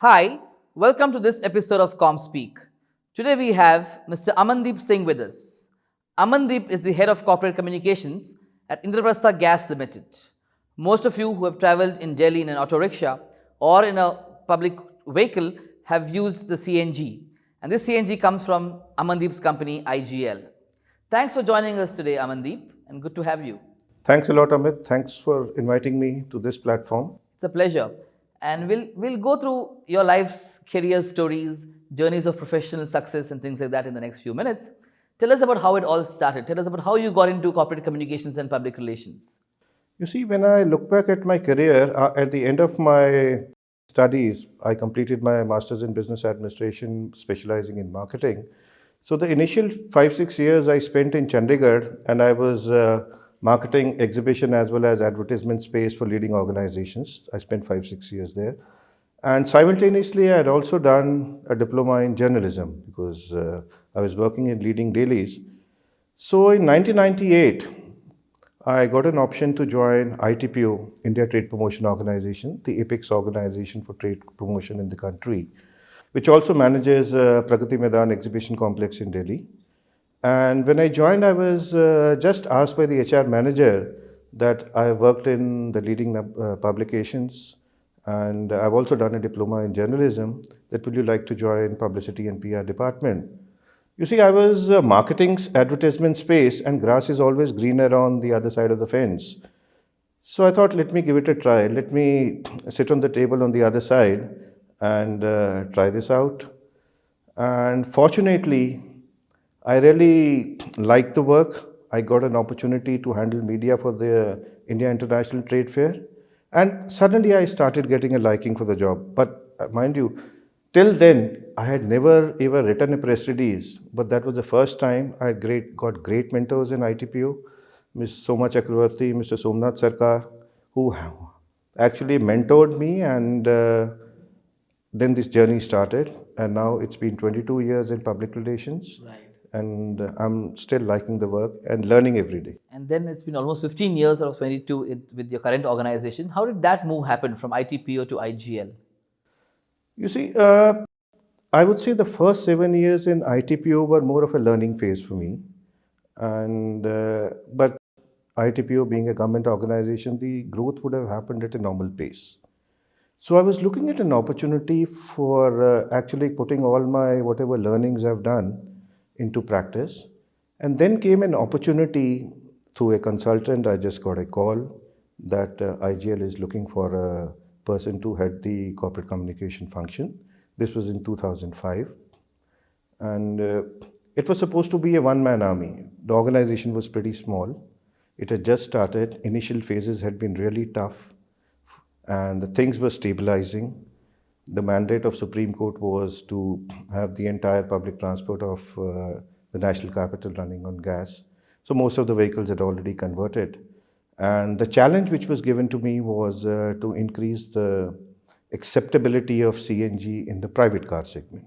Hi, welcome to this episode of ComSpeak. Today we have Mr. Amandeep Singh with us. Amandeep is the head of corporate communications at Indraprastha Gas Limited. Most of you who have traveled in Delhi in an auto rickshaw or in a public vehicle have used the CNG, and this CNG comes from Amandeep's company IGL. Thanks for joining us today, Amandeep, and good to have you. Thanks a lot, Amit. Thanks for inviting me to this platform. It's a pleasure. And we'll go through your life's career stories, journeys of professional success, and things like that in the next few minutes. Tell us about how it all started. Tell us about how you got into corporate communications and public relations. You see, when I look back at my career, at the end of my studies, I completed my master's in business administration, specializing in marketing. So the initial 5-6 years I spent in Chandigarh, and I was marketing, exhibition, as well as advertisement space for leading organizations. I spent 5-6 years there. And simultaneously, I had also done a diploma in journalism because I was working in leading dailies. So in 1998, I got an option to join ITPO, India Trade Promotion Organization, the apex organization for trade promotion in the country, which also manages Pragati Maidan Exhibition Complex in Delhi. And when I joined, I was just asked by the HR manager that I worked in the leading publications, and I've also done a diploma in journalism. That would you like to join publicity and PR department? You see, I was marketing's advertisement space, and grass is always greener on the other side of the fence. So I thought, let me give it a try. Let me sit on the table on the other side and try this out. And fortunately, I really liked the work. I got an opportunity to handle media for the India International Trade Fair. And suddenly I started getting a liking for the job. But mind you, till then, I had never ever written a press release. But that was the first time I got great mentors in ITPO. Ms. Soma Chakravarti, Mr. Somnath Sarkar, who actually mentored me, and then this journey started. And now it's been 22 years in public relations. Right. And I'm still liking the work and learning every day. And then it's been almost 15 years out of 22 with your current organization. How did that move happen from ITPO to IGL? You see, I would say the first 7 years in ITPO were more of a learning phase for me. And but ITPO being a government organization, the growth would have happened at a normal pace. So I was looking at an opportunity for actually putting all my whatever learnings I've done into practice. And then came an opportunity through a consultant. I just got a call that IGL is looking for a person to head the corporate communication function. This was in 2005. And it was supposed to be a one-man army. The organization was pretty small. It had just started. Initial phases had been really tough, and things were stabilizing. The mandate of Supreme Court was to have the entire public transport of the national capital running on gas. So most of the vehicles had already converted. And the challenge which was given to me was to increase the acceptability of CNG in the private car segment.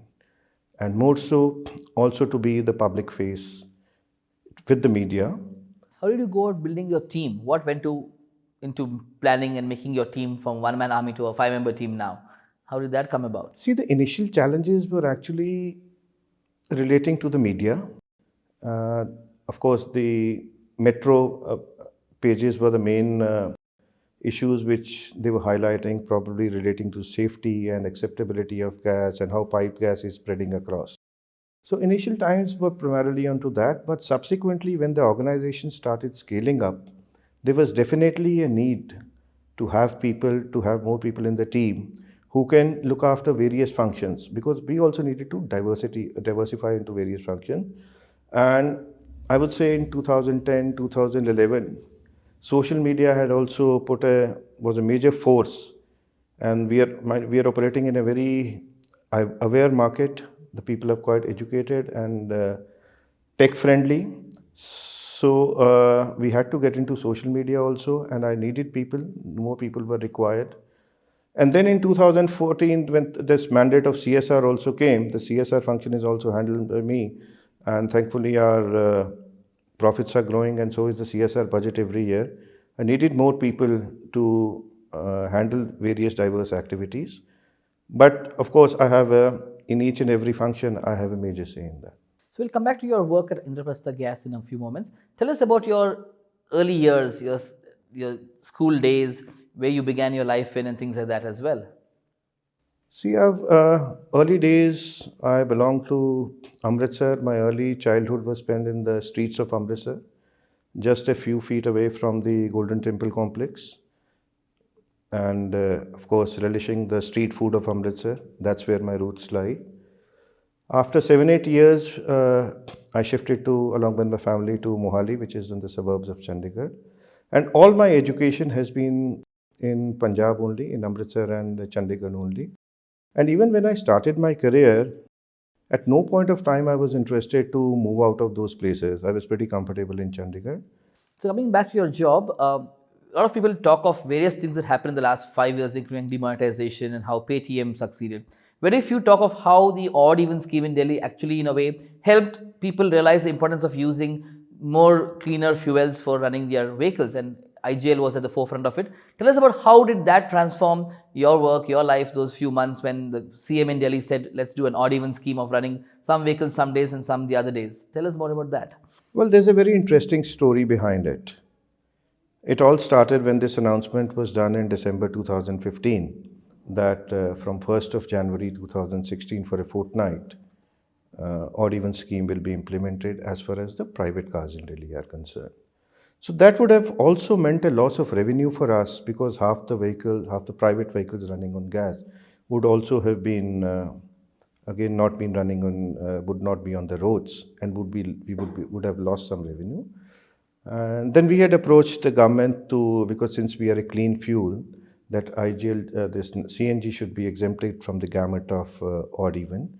And more so, also to be the public face with the media. How did you go about building your team? What went into planning and making your team from one-man army to a 5-member team now? How did that come about? See, the initial challenges were actually relating to the media. Of course, the metro pages were the main issues which they were highlighting, probably relating to safety and acceptability of gas and how pipe gas is spreading across. So initial times were primarily onto that, but subsequently when the organization started scaling up, there was definitely a need to have more people in the team who can look after various functions, because we also needed to diversify into various functions. And I would say in 2010, 2011, social media had also was a major force, and we are operating in a very aware market. The people are quite educated and tech friendly. So we had to get into social media also, and I needed people. More people were required. And then in 2014, when this mandate of CSR also came, the CSR function is also handled by me. And thankfully, our profits are growing, and so is the CSR budget every year. I needed more people to handle various diverse activities. But of course, in each and every function, I have a major say in that. So we'll come back to your work at Indraprastha Gas in a few moments. Tell us about your early years, your school days, where you began your life in, and things like that as well. See, early days, I belong to Amritsar. My early childhood was spent in the streets of Amritsar, just a few feet away from the Golden Temple complex. And of course, relishing the street food of Amritsar. That's where my roots lie. After 7-8 years, I shifted along with my family, to Mohali, which is in the suburbs of Chandigarh. And all my education has been in Punjab only, in Amritsar and Chandigarh only. And even when I started my career, at no point of time I was interested to move out of those places. I was pretty comfortable in Chandigarh. So coming back to your job, a lot of people talk of various things that happened in the last 5 years, including demonetization and how Paytm succeeded. Very few talk of how the odd even scheme in Delhi actually, in a way, helped people realize the importance of using more cleaner fuels for running their vehicles, and IGL was at the forefront of it. Tell us about how did that transform your work, your life, those few months when the CM in Delhi said, let's do an odd even scheme of running some vehicles some days and some the other days. Tell us more about that. Well, there's a very interesting story behind it. It all started when this announcement was done in December 2015 that from 1st of January 2016 for a fortnight, odd even scheme will be implemented as far as the private cars in Delhi are concerned. So that would have also meant a loss of revenue for us, because half the private vehicles running on gas would also have been again not been running on would not be on the roads, and would have lost some revenue. And then we had approached the government because since we are a clean fuel, that IGL, this CNG should be exempted from the gamut of odd even.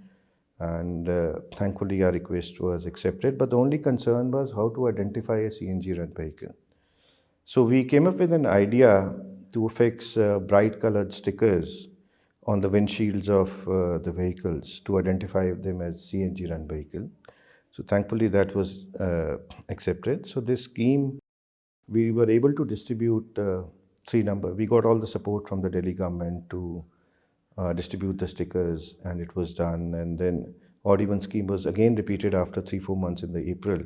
And thankfully our request was accepted. But the only concern was how to identify a CNG run vehicle. So we came up with an idea to fix bright colored stickers on the windshields of the vehicles to identify them as CNG run vehicle. So thankfully that was accepted. So this scheme, we were able to distribute we got all the support from the Delhi government to distribute the stickers, and it was done. And then odd even scheme was again repeated after 3-4 months in the April.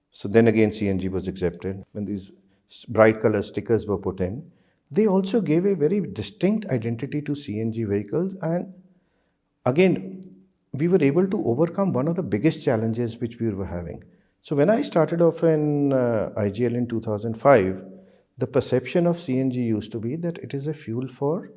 So then again CNG was accepted. When these bright color stickers were put in, they also gave a very distinct identity to CNG vehicles. And again, we were able to overcome one of the biggest challenges which we were having. So when I started off in IGL in 2005, the perception of CNG used to be that it is a fuel for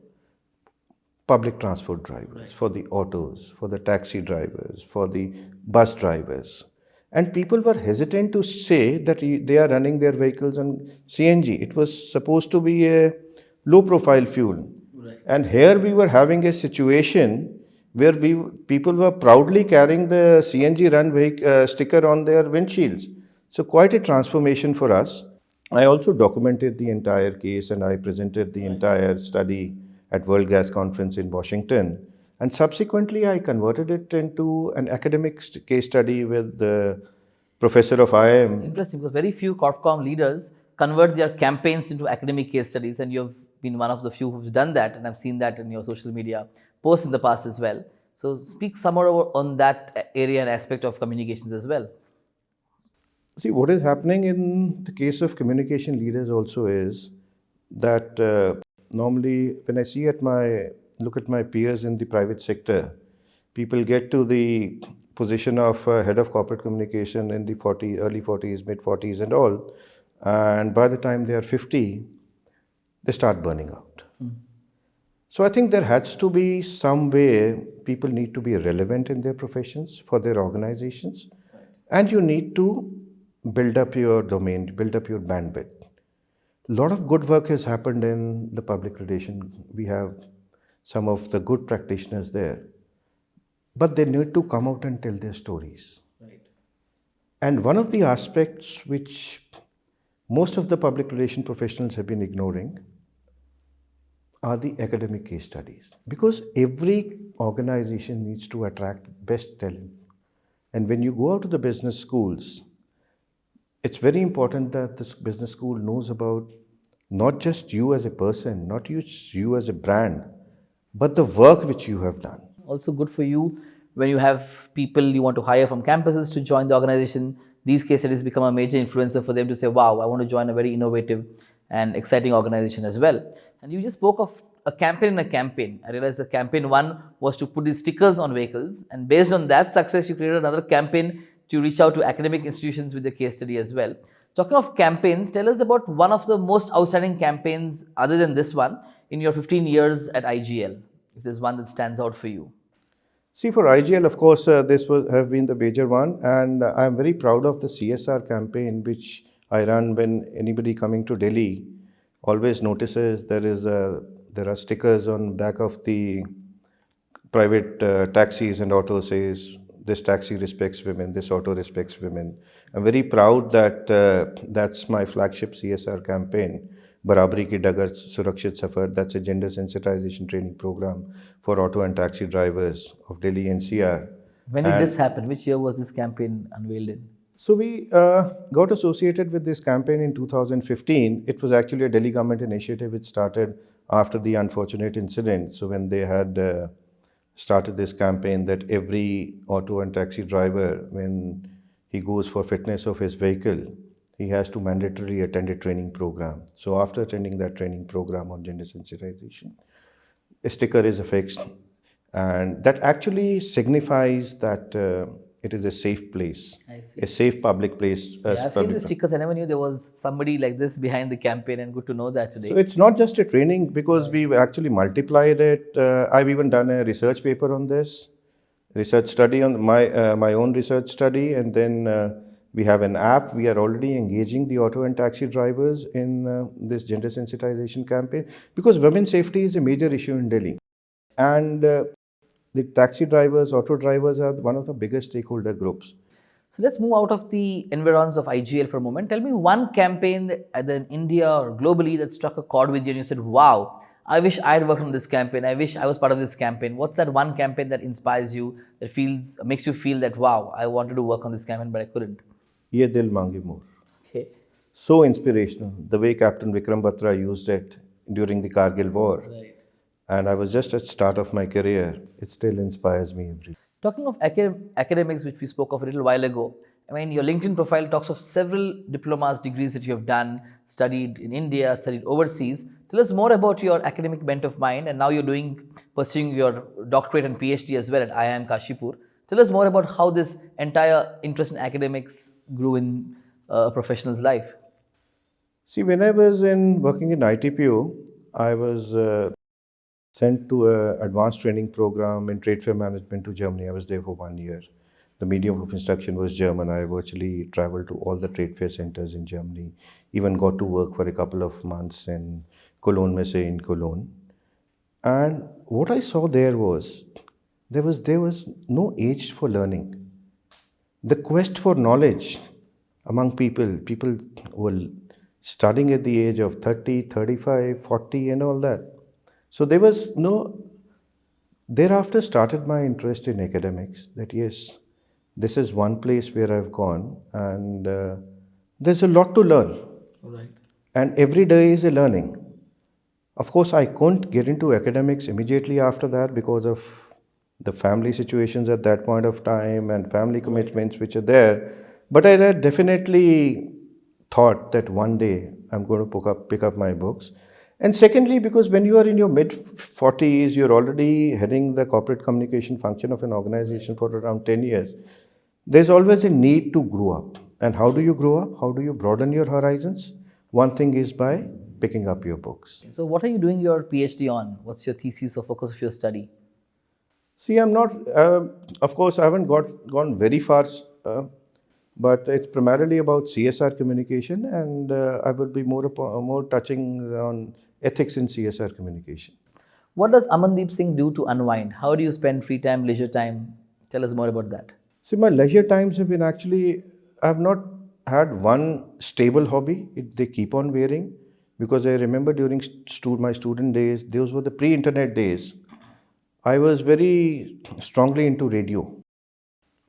public transport drivers, right, for the autos, for the taxi drivers, for the bus drivers. And people were hesitant to say that they are running their vehicles on CNG. It was supposed to be a low profile fuel. Right. And here we were having a situation where people were proudly carrying the CNG run sticker on their windshields. So quite a transformation for us. I also documented the entire case, and I presented the entire study at World Gas Conference in Washington. And subsequently, I converted it into an academic case study with the professor of IIM. Interesting, because very few Corpcom leaders convert their campaigns into academic case studies, and you've been one of the few who've done that, and I've seen that in your social media posts in the past as well. So speak some more on that area and aspect of communications as well. See, what is happening in the case of communication leaders also is that normally when I look at my peers in the private sector, people get to the position of head of corporate communication in the early 40s, mid 40s and all, and by the time they are 50, they start burning out. So I think there has to be some way people need to be relevant in their professions for their organizations, and you need to build up your domain, build up your bandwidth. A lot of good work has happened in the public relation. We have some of the good practitioners there, but they need to come out and tell their stories. Right. And one of the aspects which most of the public relation professionals have been ignoring are the academic case studies, because every organization needs to attract best talent. And when you go out to the business schools, it's very important that this business school knows about not just you as a person, not just you as a brand, but the work which you have done. Also good for you when you have people you want to hire from campuses to join the organization. These case studies become a major influencer for them to say, wow, I want to join a very innovative and exciting organization as well. And you just spoke of a campaign in a campaign. I realized the campaign one was to put these stickers on vehicles, and based on that success you created another campaign to reach out to academic institutions with the case study as well. Talking of campaigns, tell us about one of the most outstanding campaigns other than this one in your 15 years at IGL, if there's one that stands out for you. See, for IGL, of course, this have been the major one, and I'm very proud of the CSR campaign which I run when anybody coming to Delhi always notices there are stickers on back of the private taxis and auto says this taxi respects women, this auto respects women. I'm very proud that that's my flagship CSR campaign. Barabari ki Dagar Surakshit Safar, that's a gender sensitization training program for auto and taxi drivers of Delhi NCR. When did this happen? Which year was this campaign unveiled in? So we got associated with this campaign in 2015. It was actually a Delhi government initiative which started after the unfortunate incident. So when they had started this campaign that every auto and taxi driver, when he goes for fitness of his vehicle, he has to mandatorily attend a training program. So after attending that training program on gender sensitization, a sticker is affixed, and that actually signifies that it is a safe place, a safe public place. Yeah, I've seen the stickers. I never knew there was somebody like this behind the campaign, and good to know that today. So it's not just a training because we've actually multiplied it. I've even done a research paper on this, research study on my own research study, and then we have an app. We are already engaging the auto and taxi drivers in this gender sensitization campaign because women's safety is a major issue in Delhi, and the taxi drivers, auto drivers are one of the biggest stakeholder groups. So let's move out of the environs of IGL for a moment. Tell me one campaign either in India or globally that struck a chord with you and you said, wow, I wish I had worked on this campaign. I wish I was part of this campaign. What's that one campaign that inspires you, that makes you feel that, wow, I wanted to work on this campaign, but I couldn't? Ye Dil Mange More. Okay. So inspirational, the way Captain Vikram Batra used it during the Kargil War. Right. And I was just at the start of my career. It still inspires me every day. Talking of academics, which we spoke of a little while ago, I mean, your LinkedIn profile talks of several diplomas, degrees that you have done, studied in India, studied overseas. Tell us more about your academic bent of mind, and now you're pursuing your doctorate and PhD as well at IIM Kashipur. Tell us more about how this entire interest in academics grew in a professional's life. See, when I was working in ITPO, I was sent to an advanced training program in trade fair management to Germany. I was there for 1 year. The medium of instruction was German. I virtually traveled to all the trade fair centers in Germany, even got to work for a couple of months in Cologne Messe in Cologne. And what I saw there was no age for learning. The quest for knowledge among people were studying at the age of 30, 35, 40 and all that. So there was thereafter started my interest in academics, that yes, this is one place where I've gone and there's a lot to learn. Right. And every day is a learning. Of course, I couldn't get into academics immediately after that because of the family situations at that point of time and family commitments which are there. But I had definitely thought that one day I'm going to pick up my books. And secondly, because when you are in your mid-40s, you're already heading the corporate communication function of an organization for around 10 years. There's always a need to grow up. And how do you grow up? How do you broaden your horizons? One thing is by picking up your books. So what are you doing your PhD on? What's your thesis or focus of your study? See, I'm not, of course, I haven't gone very far, but it's primarily about CSR communication, and I will be more touching on ethics in CSR communication. What does Amandeep Singh do to unwind? How do you spend free time, leisure time? Tell us more about that. See, my leisure times have been I have not had one stable hobby. They keep on varying because I remember during my student days, those were the pre-internet days. I was very strongly into radio.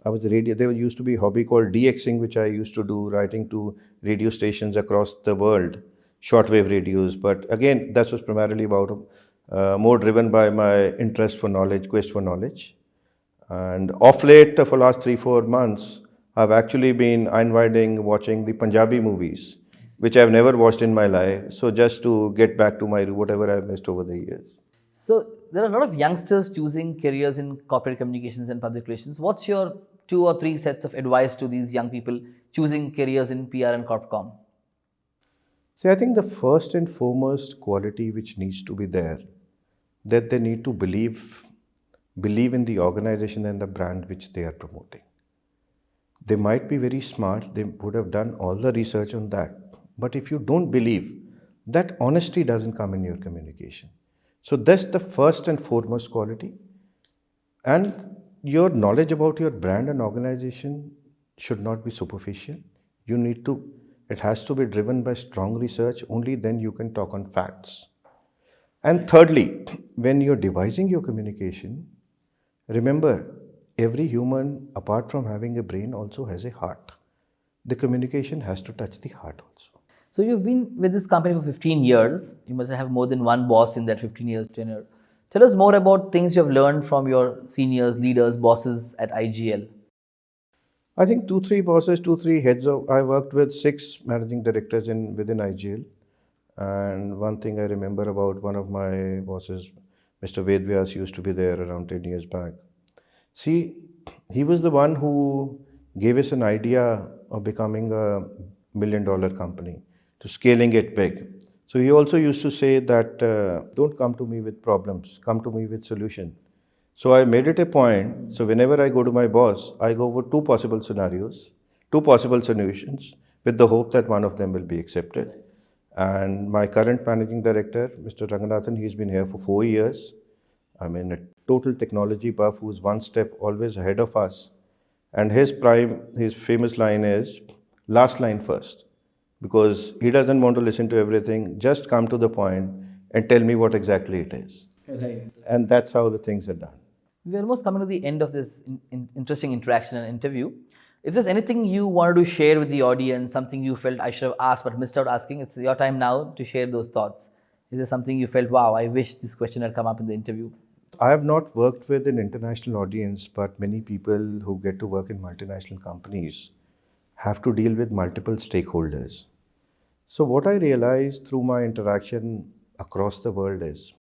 There used to be a hobby called DXing, which I used to do, writing to radio stations across the world, shortwave radios. But again, that was primarily about more driven by my interest for knowledge, quest for knowledge. And off late, for last 3-4 months, I've actually been unwinding watching the Punjabi movies, which I've never watched in my life. So just to get back to my whatever I've missed over the years. So there are a lot of youngsters choosing careers in corporate communications and public relations. What's your 2 or 3 sets of advice to these young people choosing careers in PR and corpcom? See, I think the first and foremost quality which needs to be there, that they need to believe in the organization and the brand which they are promoting. They might be very smart, they would have done all the research on that. But if you don't believe, that honesty doesn't come in your communication. So that's the first and foremost quality. And your knowledge about your brand and organization should not be superficial. It has to be driven by strong research, only then you can talk on facts. And thirdly, when you're devising your communication, remember, every human, apart from having a brain, also has a heart. The communication has to touch the heart also. So you've been with this company for 15 years. You must have more than one boss in that 15 years tenure. Tell us more about things you have learned from your seniors, leaders, bosses at IGL. I think 2-3 bosses, 2-3 heads of. I worked with 6 managing directors within IGL, and one thing I remember about one of my bosses, Mr. Vedvyas, used to be there around 10 years back. See, he was the one who gave us an idea of becoming a $1 million company, to scaling it big. So he also used to say that don't come to me with problems, come to me with solution. So I made it a point. So whenever I go to my boss, I go over 2 possible scenarios, 2 possible solutions, with the hope that one of them will be accepted. And my current managing director, Mr. Ranganathan, he's been here for 4 years. I mean, a total technology buff who's one step always ahead of us. And his famous line is, last line first. Because he doesn't want to listen to everything, just come to the point and tell me what exactly it is. Right. And that's how the things are done. We're almost coming to the end of this interesting interaction and interview. If there's anything you wanted to share with the audience, something you felt I should have asked but missed out asking, it's your time now to share those thoughts. Is there something you felt, wow, I wish this question had come up in the interview? I have not worked with an international audience, but many people who get to work in multinational companies have to deal with multiple stakeholders. So what I realized through my interaction across the world is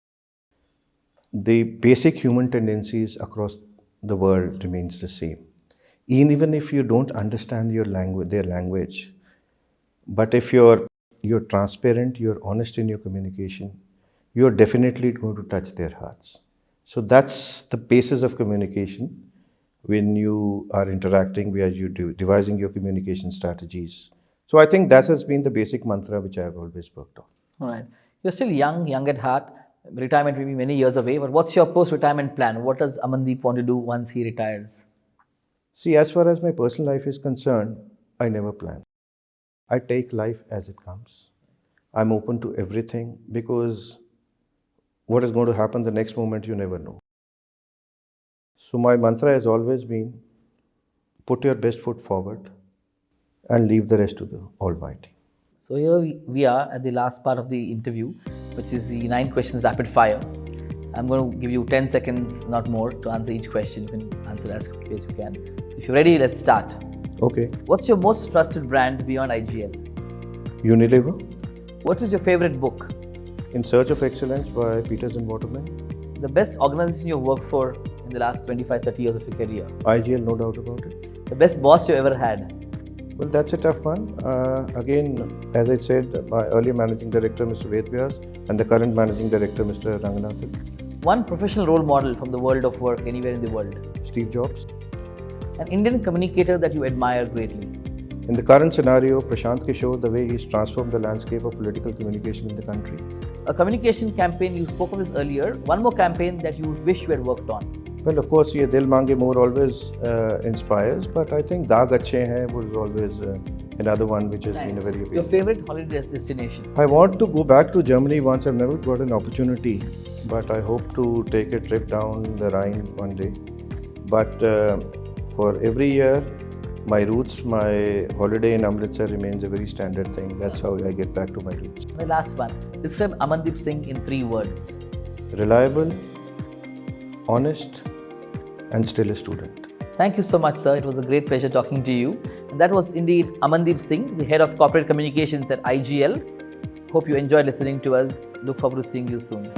the basic human tendencies across the world remains the same. Even if you don't understand their language, but if you're transparent, you're honest in your communication, you're definitely going to touch their hearts. So that's the basis of communication when you are interacting, where you devising your communication strategies. So I think that has been the basic mantra which I have always worked on. All right. You're still young at heart. Retirement will be many years away, but what's your post-retirement plan? What does Amandeep want to do once he retires? See, as far as my personal life is concerned, I never plan. I take life as it comes. I'm open to everything because what is going to happen the next moment, you never know. So my mantra has always been, put your best foot forward and leave the rest to the Almighty. So here we are at the last part of the interview, which is the 9 questions rapid fire. I'm going to give you 10 seconds, not more, to answer each question. You can answer as quickly as you can. If you're ready, let's start. Okay. What's your most trusted brand beyond IGL? Unilever. What is your favorite book? In Search of Excellence by Peters and Waterman. The best organization you've worked for in the last 25-30 years of your career? IGL, no doubt about it. The best boss you ever had? Well, that's a tough one. Again, as I said, my earlier managing director, Mr. Vedvyas, and the current managing director, Mr. Ranganathan. One professional role model from the world of work anywhere in the world? Steve Jobs. An Indian communicator that you admire greatly? In the current scenario, Prashant Kishore, the way he's transformed the landscape of political communication in the country. A communication campaign, you spoke of this earlier. One more campaign that you wish you had worked on? Well, of course, yeah, Dil Mange More always inspires, but I think Daag Achhe Hain was always another one which has been a very appealing. Your favorite holiday destination? I want to go back to Germany once. I've never got an opportunity, but I hope to take a trip down the Rhine one day. But for every year, my roots, my holiday in Amritsar remains a very standard thing. That's how I get back to my roots. The last one. Describe Amandeep Singh in 3 words. reliable, honest, and still a student. Thank you so much, sir. It was a great pleasure talking to you. And that was indeed Amandeep Singh, the head of corporate communications at IGL. Hope you enjoyed listening to us. Look forward to seeing you soon.